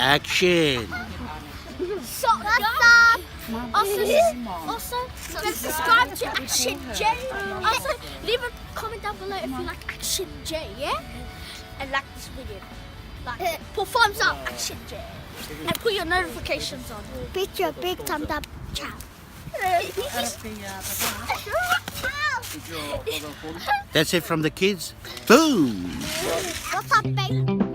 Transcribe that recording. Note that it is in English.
action. So, guys, also subscribe to Action J. Also, leave a comment down below if you like Action J, yeah? And like this video. Like, put thumbs up, Action J. And put your notifications on. Beat your big thumbs up. Ciao. That's it from the kids. Boom. What's up, babe?